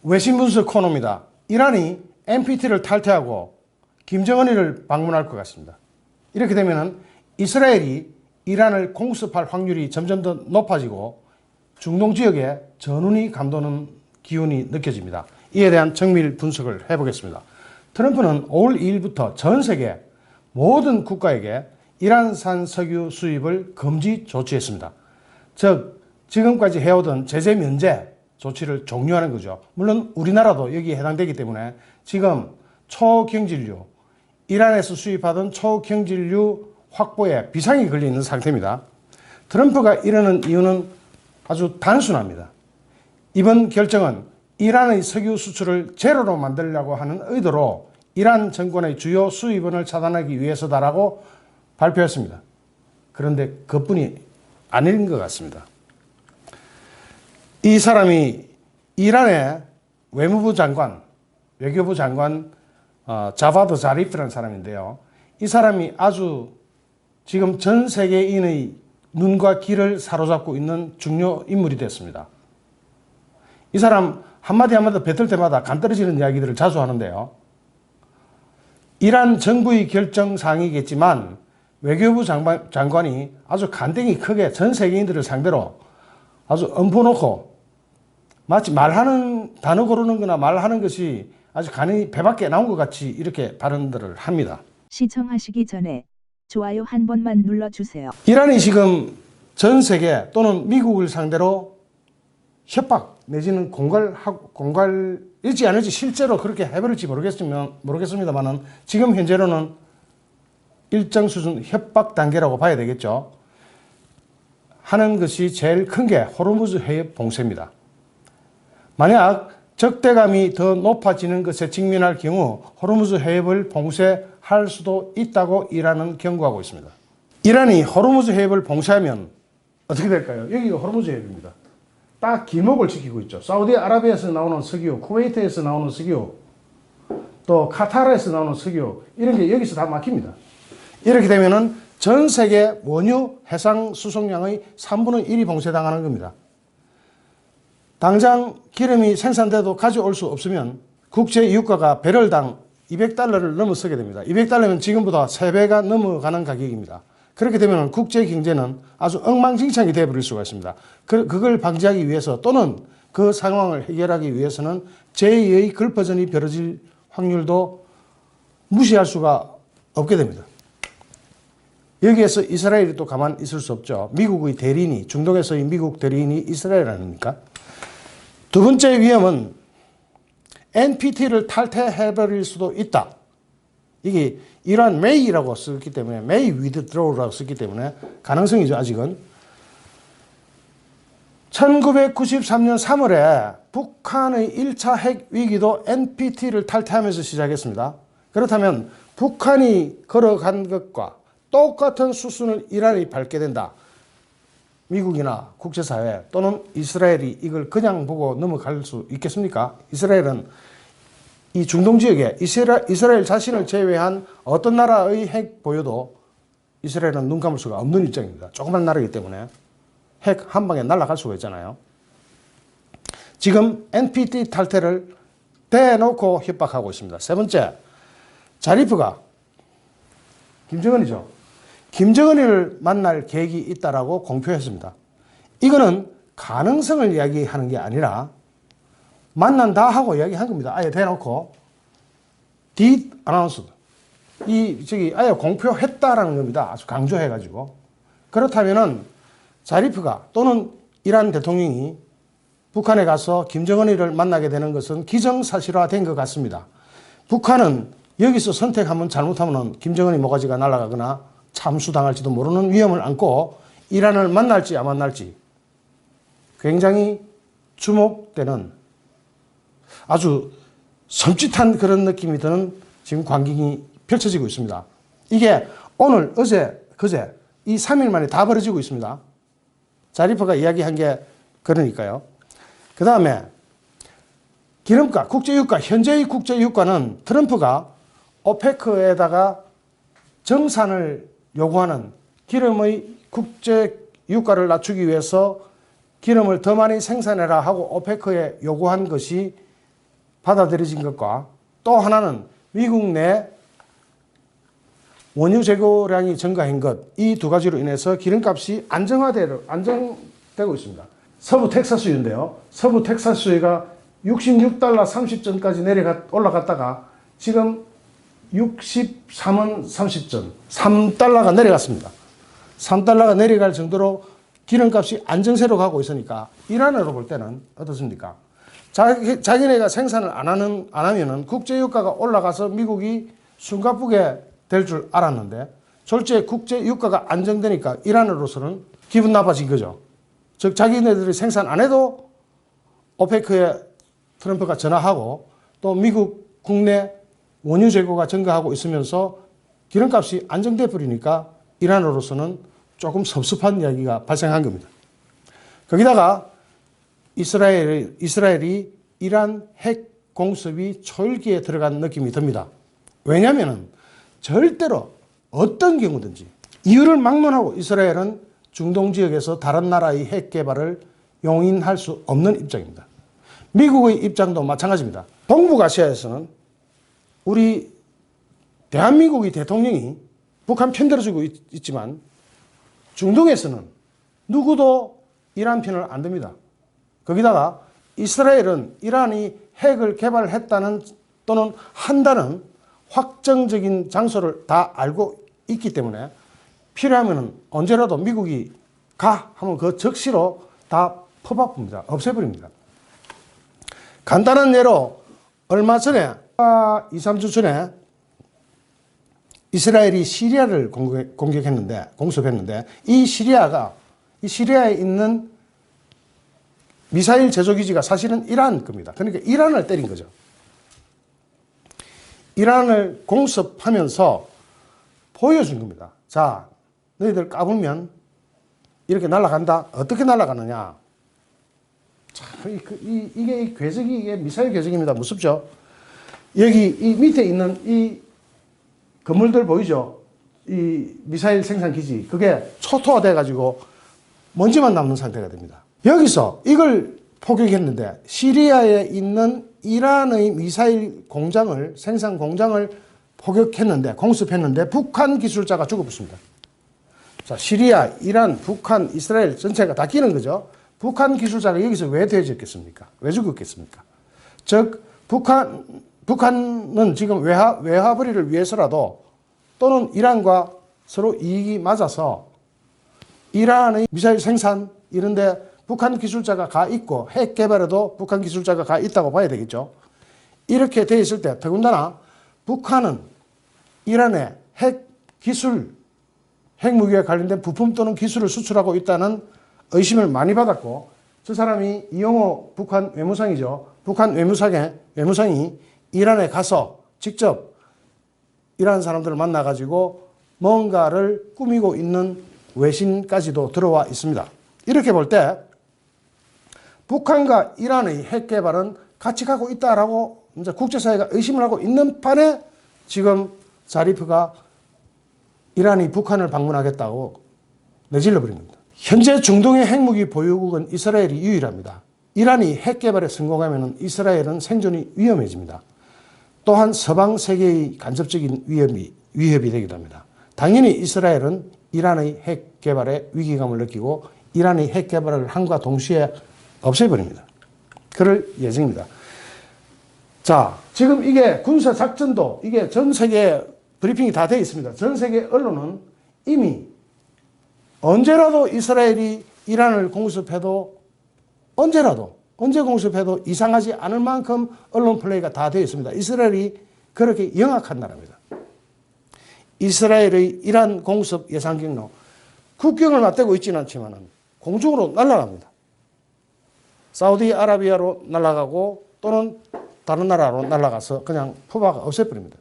외신분석 코너입니다. 이란이 NPT를 탈퇴하고 김정은이를 방문할 것 같습니다. 이렇게 되면 이스라엘이 이란을 공습할 확률이 점점 더 높아지고 중동 지역에 전운이 감도는 기운이 느껴집니다. 이에 대한 정밀 분석을 해보겠습니다. 트럼프는 5월 2일부터 전 세계 모든 국가에게 이란산 석유 수입을 금지 조치했습니다. 즉 지금까지 해오던 제재 면제 조치를 종료하는 거죠. 물론 우리나라도 여기에 해당되기 때문에 지금 초경질유, 이란에서 수입하던 초경질유 확보에 비상이 걸려 있는 상태입니다. 트럼프가 이러는 이유는 아주 단순합니다. 이번 결정은 이란의 석유 수출을 제로로 만들려고 하는 의도로 이란 정권의 주요 수입원을 차단하기 위해서다라고 발표했습니다. 그런데 그뿐이 아닌 것 같습니다. 이 사람이 이란의 외무부 장관, 외교부 장관 자바드 자리프라는 사람인데요. 이 사람이 아주 지금 전 세계인의 눈과 귀를 사로잡고 있는 중요 인물이 됐습니다. 이 사람 한마디 한마디 뱉을 때마다 간 떨어지는 이야기들을 자주 하는데요. 이란 정부의 결정사항이겠지만 외교부 장관이 아주 간땡이 크게 전 세계인들을 상대로 아주 엎어놓고 마치 말하는 단어 고르는 거나 말하는 것이 아주 간이 배 밖에 나온 것 같이 이렇게 발언들을 합니다. 시청하시기 전에 좋아요 한 번만 눌러주세요. 이란이 지금 전 세계 또는 미국을 상대로 협박 내지는 공갈일지 않을지 실제로 그렇게 해버릴지 모르겠습니다만 지금 현재로는 일정 수준 협박 단계라고 봐야 되겠죠. 하는 것이 제일 큰 게 호르무즈 해협 봉쇄입니다. 만약 적대감이 더 높아지는 것에 직면할 경우 호르무즈 해협을 봉쇄할 수도 있다고 이란은 경고하고 있습니다. 이란이 호르무즈 해협을 봉쇄하면 어떻게 될까요? 여기가 호르무즈 해협입니다. 딱 길목을 지키고 있죠. 사우디아라비아에서 나오는 석유, 쿠웨이트에서 나오는 석유, 또 카타르에서 나오는 석유 이런 게 여기서 다 막힙니다. 이렇게 되면은 전 세계 원유 해상 수송량의 3분의 1이 봉쇄당하는 겁니다. 당장 기름이 생산돼도 가져올 수 없으면 국제 유가가 배럴당 200달러를 넘어서게 됩니다. 200달러면 지금보다 3배가 넘어가는 가격입니다. 그렇게 되면 국제 경제는 아주 엉망진창이 되어버릴 수가 있습니다. 그걸 방지하기 위해서 또는 그 상황을 해결하기 위해서는 제2의 걸퍼전이 벌어질 확률도 무시할 수가 없게 됩니다. 여기에서 이스라엘이 또 가만히 있을 수 없죠. 미국의 대리인이, 중동에서의 미국 대리인이 이스라엘 아닙니까? 두 번째 위험은 NPT를 탈퇴해버릴 수도 있다. 이게 이란 메이라고 썼기 때문에 메이 위드드로우라고 썼기 때문에 가능성이죠. 아직은 1993년 3월에 북한의 1차 핵 위기도 NPT를 탈퇴하면서 시작했습니다. 그렇다면 북한이 걸어간 것과 똑같은 수순을 이란이 밟게 된다. 미국이나 국제사회 또는 이스라엘이 이걸 그냥 보고 넘어갈 수 있겠습니까? 이스라엘은 이 중동 지역에 이스라엘 자신을 제외한 어떤 나라의 핵 보여도 이스라엘은 눈 감을 수가 없는 입장입니다. 조그만 나라이기 때문에 핵 한 방에 날아갈 수가 있잖아요. 지금 NPT 탈퇴를 대놓고 협박하고 있습니다. 세 번째, 자리프가 김정은이죠. 김정은이를 만날 계획이 있다라고 공표했습니다. 이거는 가능성을 이야기하는 게 아니라 만난다 하고 이야기한 겁니다. 아예 대놓고 did announced 아예 공표했다라는 겁니다. 아주 강조해가지고. 그렇다면은 자리프가 또는 이란 대통령이 북한에 가서 김정은이를 만나게 되는 것은 기정사실화된 것 같습니다. 북한은 여기서 선택하면 잘못하면 김정은이 모가지가 날아가거나 참수당할지도 모르는 위험을 안고 이란을 만날지 안 만날지 굉장히 주목되는 아주 섬찟한 그런 느낌이 드는 지금 광경이 펼쳐지고 있습니다. 이게 오늘, 어제, 그제 이 3일 만에 다 벌어지고 있습니다. 자리프가 이야기한 게 그러니까요. 그 다음에 기름가, 국제유가, 현재의 국제유가는 트럼프가 오페크에다가 정산을 요구하는 기름의 국제유가를 낮추기 위해서 기름을 더 많이 생산해라 하고 오페크에 요구한 것이 받아들여진 것과 또 하나는 미국 내 원유 재고량이 증가한 것, 이 두 가지로 인해서 기름값이 안정되고 있습니다. 서부 텍사스유인데요. 서부 텍사스유가 66달러 30전까지 올라갔다가 지금 63원 30전, 3달러가 내려갔습니다. 3달러가 내려갈 정도로 기름값이 안정세로 가고 있으니까 이란으로 볼 때는 어떻습니까? 자기네가 생산을 안 하면은 국제유가가 올라가서 미국이 숨가쁘게 될 줄 알았는데 졸지에 국제유가가 안정되니까 이란으로서는 기분 나빠진 거죠. 즉 자기네들이 생산 안 해도 오페크에 트럼프가 전화하고 또 미국 국내 원유 재고가 증가하고 있으면서 기름값이 안정돼 버리니까 이란으로서는 조금 섭섭한 이야기가 발생한 겁니다. 거기다가 이스라엘이 이란 핵 공습이 초일기에 들어간 느낌이 듭니다. 왜냐하면 절대로 어떤 경우든지 이유를 막론하고 이스라엘은 중동 지역에서 다른 나라의 핵 개발을 용인할 수 없는 입장입니다. 미국의 입장도 마찬가지입니다. 동북아시아에서는 우리 대한민국의 대통령이 북한 편들어주고 있지만 중동에서는 누구도 이란 편을 안 듭니다. 거기다가 이스라엘은 이란이 핵을 개발했다는 또는 한다는 확정적인 장소를 다 알고 있기 때문에 필요하면 언제라도 미국이 가 하면 그 적시로 다 퍼바쁩니다. 없애버립니다. 간단한 예로 얼마 전에 2, 3주 전에 이스라엘이 시리아를 공습했는데 이 시리아에 있는 미사일 제조기지가 사실은 이란 겁니다. 그러니까 이란을 때린 거죠. 이란을 공습하면서 보여준 겁니다. 자, 너희들 까불면 이렇게 날아간다. 어떻게 날아가느냐. 참, 이게 궤적이, 이게 미사일 궤적입니다. 무섭죠? 여기 이 밑에 있는 이 건물들 보이죠? 이 미사일 생산 기지. 그게 초토화돼가지고 먼지만 남는 상태가 됩니다. 여기서 이걸 포격했는데 시리아에 있는 이란의 미사일 공장을, 생산 공장을 포격했는데, 공습했는데 북한 기술자가 죽어붙습니다. 자, 시리아, 이란, 북한, 이스라엘 전체가 다 끼는 거죠. 북한 기술자가 여기서 왜 되어졌겠습니까? 왜 죽었겠습니까? 즉, 북한은 지금 외화벌이를 위해서라도 또는 이란과 서로 이익이 맞아서 이란의 미사일 생산 이런데 북한 기술자가 가 있고 핵 개발에도 북한 기술자가 가 있다고 봐야 되겠죠. 이렇게 돼 있을 때 더군다나 북한은 이란에 핵 기술, 핵무기에 관련된 부품 또는 기술을 수출하고 있다는 의심을 많이 받았고 저 사람이 이용호 북한 외무상이죠. 북한 외무상이 이란에 가서 직접 이란 사람들을 만나가지고 뭔가를 꾸미고 있는 외신까지도 들어와 있습니다. 이렇게 볼 때 북한과 이란의 핵 개발은 같이 가고 있다라고 이제 국제사회가 의심을 하고 있는 판에 지금 자리프가 이란이 북한을 방문하겠다고 내질러 버린 겁니다. 현재 중동의 핵무기 보유국은 이스라엘이 유일합니다. 이란이 핵 개발에 성공하면 이스라엘은 생존이 위험해집니다. 또한 서방 세계의 간접적인 위협이 되기도 합니다. 당연히 이스라엘은 이란의 핵 개발에 위기감을 느끼고 이란의 핵 개발을 함과 동시에 없애버립니다. 그럴 예정입니다. 자, 지금 이게 군사작전도 이게 전 세계 브리핑이 다 되어 있습니다. 전 세계 언론은 이미 언제라도 이스라엘이 이란을 공습해도 언제 공습해도 이상하지 않을 만큼 언론 플레이가 다 되어 있습니다. 이스라엘이 그렇게 영악한 나라입니다. 이스라엘의 이란 공습 예상 경로 국경을 맞대고 있지는 않지만 공중으로 날아갑니다. 사우디아라비아로 날아가고 또는 다른 나라로 날아가서 그냥 포박 없애버립니다.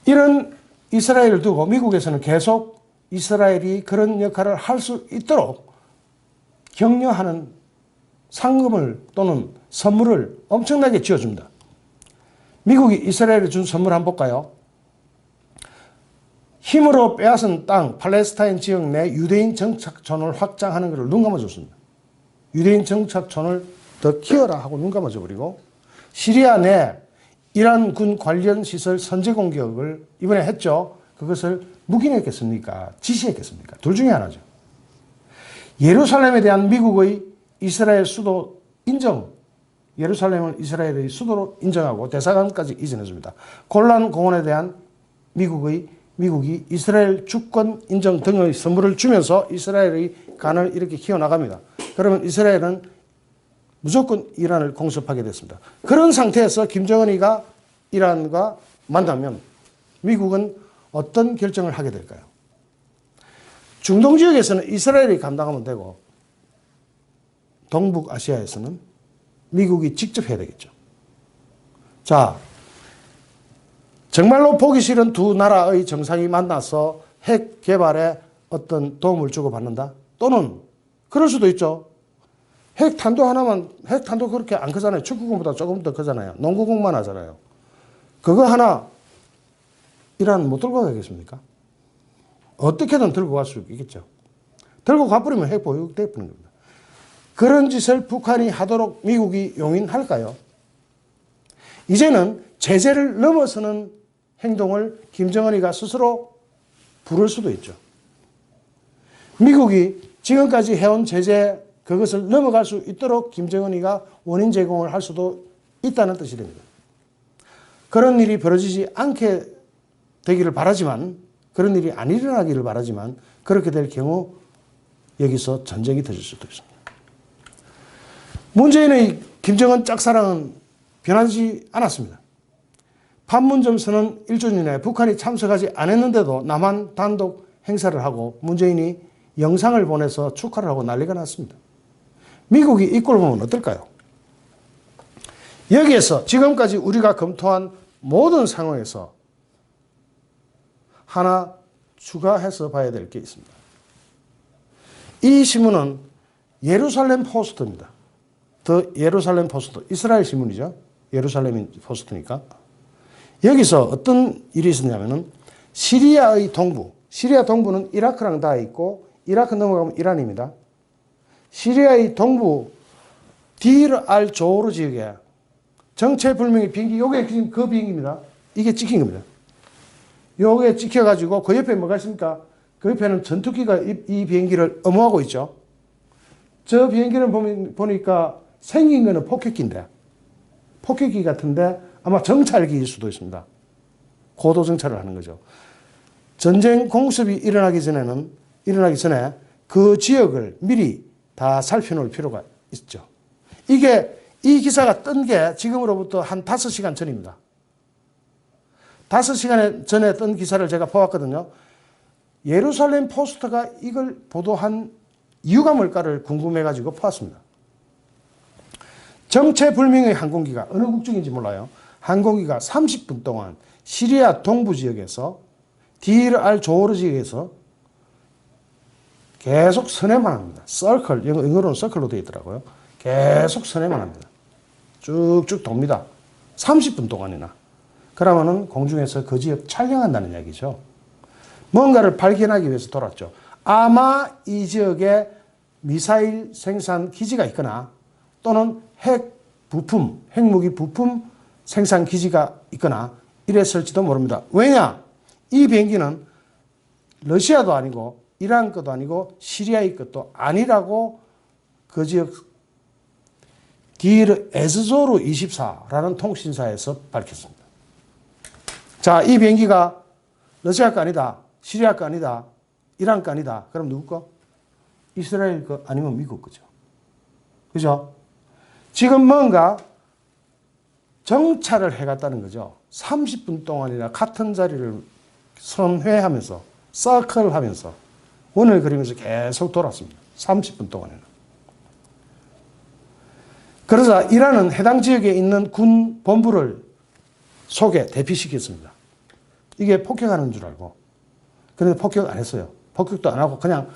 이런 이스라엘을 두고 미국에서는 계속 이스라엘이 그런 역할을 할 수 있도록 격려하는 상금을 또는 선물을 엄청나게 지어줍니다. 미국이 이스라엘에 준 선물 한번 볼까요? 힘으로 빼앗은 땅, 팔레스타인 지역 내 유대인 정착촌을 확장하는 것을 눈 감아줬습니다. 유대인 정착촌을 더 키워라 하고 눈 감아줘 버리고 시리아 내 이란군 관련 시설 선제 공격을 이번에 했죠. 그것을 묵인했겠습니까? 지시했겠습니까? 둘 중에 하나죠. 예루살렘에 대한 미국의 이스라엘 수도 인정, 예루살렘을 이스라엘의 수도로 인정하고 대사관까지 이전해줍니다. 골란 공원에 대한 미국이 이스라엘 주권 인정 등의 선물을 주면서 이스라엘의 간을 이렇게 키워나갑니다. 그러면 이스라엘은 무조건 이란을 공습하게 됐습니다. 그런 상태에서 김정은이가 이란과 만나면 미국은 어떤 결정을 하게 될까요? 중동 지역에서는 이스라엘이 감당하면 되고 동북아시아에서는 미국이 직접 해야 되겠죠. 자, 정말로 보기 싫은 두 나라의 정상이 만나서 핵 개발에 어떤 도움을 주고받는다? 또는 그럴 수도 있죠. 핵탄도 그렇게 안 크잖아요. 축구공보다 조금 더 크잖아요. 농구공만 하잖아요. 그거 하나 이란 못 들고 가겠습니까? 어떻게든 들고 갈 수 있겠죠. 들고 가버리면 핵 보유돼 버리는 겁니다. 그런 짓을 북한이 하도록 미국이 용인할까요? 이제는 제재를 넘어서는 행동을 김정은이가 스스로 부를 수도 있죠. 미국이 지금까지 해온 제재 그것을 넘어갈 수 있도록 김정은이가 원인 제공을 할 수도 있다는 뜻이 됩니다. 그런 일이 벌어지지 않게 되기를 바라지만, 그런 일이 안 일어나기를 바라지만, 그렇게 될 경우 여기서 전쟁이 터질 수도 있습니다. 문재인의 김정은 짝사랑은 변하지 않았습니다. 판문점 선언 1주년 이내 북한이 참석하지 않았는데도 남한 단독 행사를 하고 문재인이 영상을 보내서 축하를 하고 난리가 났습니다. 미국이 이 꼴 보면 어떨까요? 여기에서 지금까지 우리가 검토한 모든 상황에서 하나 추가해서 봐야 될 게 있습니다. 이 신문은 예루살렘 포스트입니다. 더 예루살렘 포스트, 이스라엘 신문이죠. 예루살렘 포스트니까. 여기서 어떤 일이 있었냐면은 시리아의 동부, 시리아 동부는 이라크랑 닿아 있고 이라크 넘어가면 이란입니다. 시리아의 동부 디르 알 조르 지역에 정체불명의 비행기, 요게 지금 그 비행기입니다. 이게 찍힌 겁니다. 요게 찍혀가지고 그 옆에 뭐가 있습니까? 그 옆에는 전투기가 이 비행기를 엄호하고 있죠. 저 비행기는 보니까 생긴 거는 폭격기인데, 폭격기 같은데 아마 정찰기일 수도 있습니다. 고도 정찰을 하는 거죠. 전쟁 공습이 일어나기 전에 그 지역을 미리 다 살펴놓을 필요가 있죠. 이 기사가 뜬 게 지금으로부터 한 5시간 전입니다. 5시간 전에 뜬 기사를 제가 보았거든요. 예루살렘 포스트가 이걸 보도한 이유가 뭘까를 궁금해가지고 보았습니다. 정체불명의 항공기가, 어느 국적인지 몰라요. 항공기가 30분 동안 시리아 동부 지역에서 디르 알 조르 지역에서 계속 선회만 합니다. 서클, 영어로는 서클로 되어 있더라고요. 계속 선회만 합니다. 쭉쭉 돕니다. 30분 동안이나. 그러면은 공중에서 그 지역 촬영한다는 이야기죠. 뭔가를 발견하기 위해서 돌았죠. 아마 이 지역에 미사일 생산 기지가 있거나 또는 핵무기 부품 생산 기지가 있거나 이랬을지도 모릅니다. 왜냐? 이 비행기는 러시아도 아니고 이란 것도 아니고 시리아의 것도 아니라고 그 지역 디르 에즈조르 24라는 통신사에서 밝혔습니다. 자, 이 비행기가 러시아 거 아니다, 시리아 거 아니다, 이란 거 아니다. 그럼 누구 거? 이스라엘 거 아니면 미국 거죠. 그죠? 지금 뭔가 정찰을 해갔다는 거죠. 30분 동안이나 같은 자리를 선회하면서, 서클 하면서, 원을 그리면서 계속 돌았습니다. 30분 동안에는. 그러자 이란은 해당 지역에 있는 군 본부를 속에 대피시켰습니다. 이게 폭격하는 줄 알고. 그런데 폭격 안 했어요. 폭격도 안 하고 그냥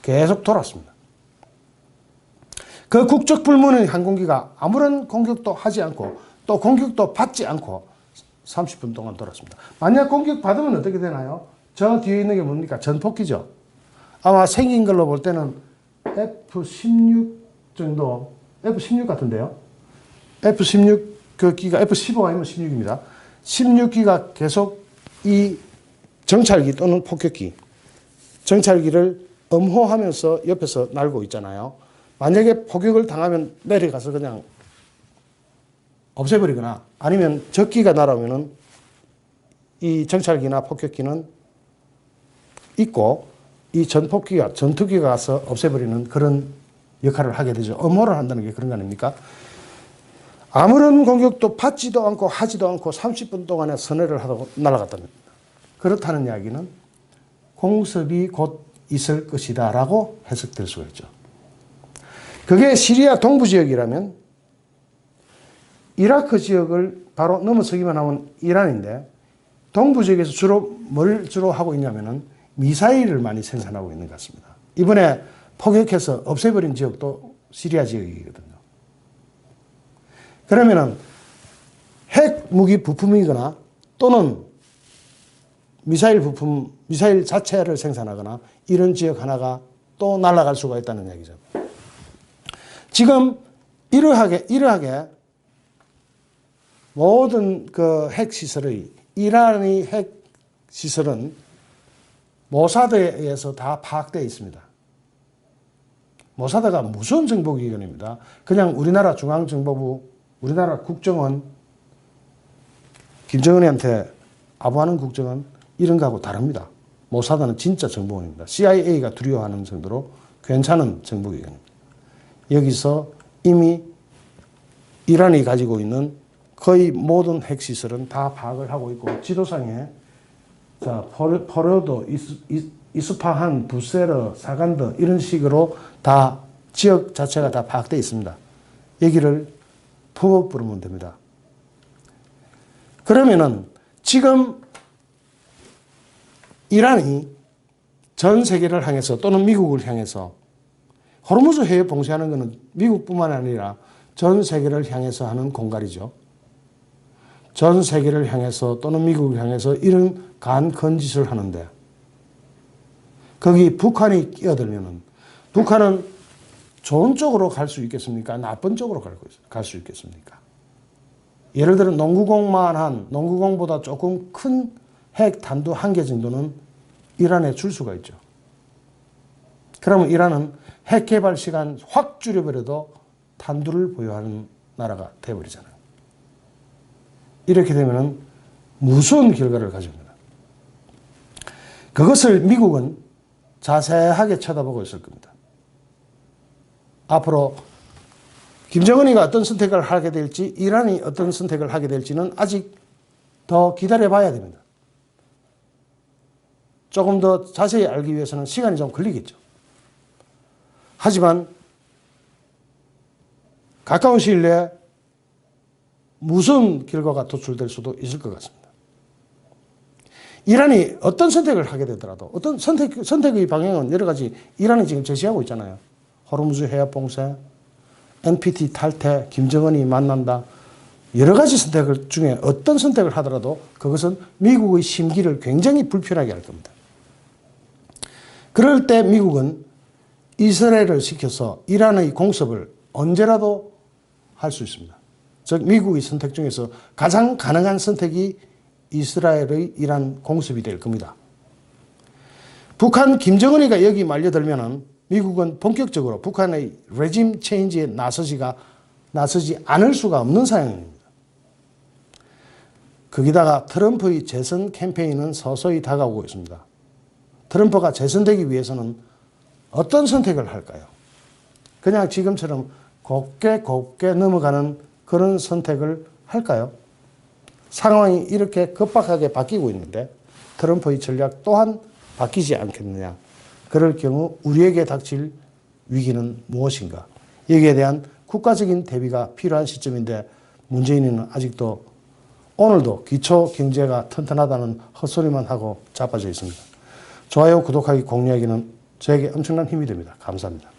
계속 돌았습니다. 그 국적 불문의 항공기가 아무런 공격도 하지 않고 또 공격도 받지 않고 30분 동안 돌았습니다. 만약 공격 받으면 어떻게 되나요? 저 뒤에 있는 게 뭡니까? 전폭기죠. 아마 생긴 걸로 볼 때는 F-16 정도, F-16 같은데요. F-16 그 기가 F-15 아니면 16입니다. 16기가 계속 이 정찰기 또는 폭격기, 정찰기를 엄호하면서 옆에서 날고 있잖아요. 만약에 포격을 당하면 내려가서 그냥 없애버리거나 아니면 적기가 날아오면은 이 정찰기나 폭격기는 있고 이 전폭기가, 전투기가 가서 없애버리는 그런 역할을 하게 되죠. 엄호를 한다는 게 그런 거 아닙니까? 아무런 공격도 받지도 않고 하지도 않고 30분 동안에 선회를 하고 날아갔답니다. 그렇다는 이야기는 공습이 곧 있을 것이다 라고 해석될 수가 있죠. 그게 시리아 동부 지역이라면 이라크 지역을 바로 넘어서기만 하면 이란인데 동부 지역에서 주로 뭘 주로 하고 있냐면은 미사일을 많이 생산하고 있는 것 같습니다. 이번에 포격해서 없애버린 지역도 시리아 지역이거든요. 그러면은 핵 무기 부품이거나 또는 미사일 부품, 미사일 자체를 생산하거나 이런 지역 하나가 또 날아갈 수가 있다는 얘기죠. 지금 이러하게 모든 그 핵 시설의 이란의 핵 시설은 모사드에 의해서 다 파악되어 있습니다. 모사드가 무슨 정보기관입니다. 그냥 우리나라 중앙정보부, 우리나라 국정원, 김정은이한테 아부하는 국정원 이런 거하고 다릅니다. 모사드는 진짜 정보원입니다. CIA가 두려워하는 정도로 괜찮은 정보기관입니다. 여기서 이미 이란이 가지고 있는 거의 모든 핵시설은 다 파악을 하고 있고 지도상에 자, 포로도, 이스파한, 부세르, 사간드 이런 식으로 다 지역 자체가 다 파악되어 있습니다. 여기를 푸업 부르면 됩니다. 그러면은 지금 이란이 전 세계를 향해서 또는 미국을 향해서 호르무즈 해협 봉쇄하는 것은 미국뿐만 아니라 전 세계를 향해서 하는 공갈이죠. 전 세계를 향해서 또는 미국을 향해서 이런 간 짓을 하는데 거기 북한이 끼어들면은 북한은 좋은 쪽으로 갈 수 있겠습니까? 나쁜 쪽으로 갈 수 있겠습니까? 예를 들어 농구공보다 조금 큰 핵 단두 1개 정도는 이란에 줄 수가 있죠. 그러면 이란은 핵 개발 시간 확 줄여버려도 탄두를 보유하는 나라가 되어버리잖아요. 이렇게 되면 무서운 결과를 가져옵니다. 그것을 미국은 자세하게 쳐다보고 있을 겁니다. 앞으로 김정은이가 어떤 선택을 하게 될지, 이란이 어떤 선택을 하게 될지는 아직 더 기다려봐야 됩니다. 조금 더 자세히 알기 위해서는 시간이 좀 걸리겠죠. 하지만 가까운 시일 내에 무슨 결과가 도출될 수도 있을 것 같습니다. 이란이 어떤 선택을 하게 되더라도 어떤 선택의 방향은 여러 가지 이란이 지금 제시하고 있잖아요. 호르무즈 해협 봉쇄, NPT 탈퇴, 김정은이 만난다. 여러 가지 선택 중에 어떤 선택을 하더라도 그것은 미국의 심기를 굉장히 불편하게 할 겁니다. 그럴 때 미국은 이스라엘을 시켜서 이란의 공습을 언제라도 할 수 있습니다. 즉 미국의 선택 중에서 가장 가능한 선택이 이스라엘의 이란 공습이 될 겁니다. 북한 김정은이가 여기 말려들면 미국은 본격적으로 북한의 레짐 체인지에 나서지 않을 수가 없는 상황입니다. 거기다가 트럼프의 재선 캠페인은 서서히 다가오고 있습니다. 트럼프가 재선되기 위해서는 어떤 선택을 할까요? 그냥 지금처럼 곱게 넘어가는 그런 선택을 할까요? 상황이 이렇게 급박하게 바뀌고 있는데 트럼프의 전략 또한 바뀌지 않겠느냐. 그럴 경우 우리에게 닥칠 위기는 무엇인가. 여기에 대한 국가적인 대비가 필요한 시점인데 문재인은 아직도 오늘도 기초 경제가 튼튼하다는 헛소리만 하고 자빠져 있습니다. 좋아요, 구독하기, 공유하기는 저에게 엄청난 힘이 됩니다. 감사합니다.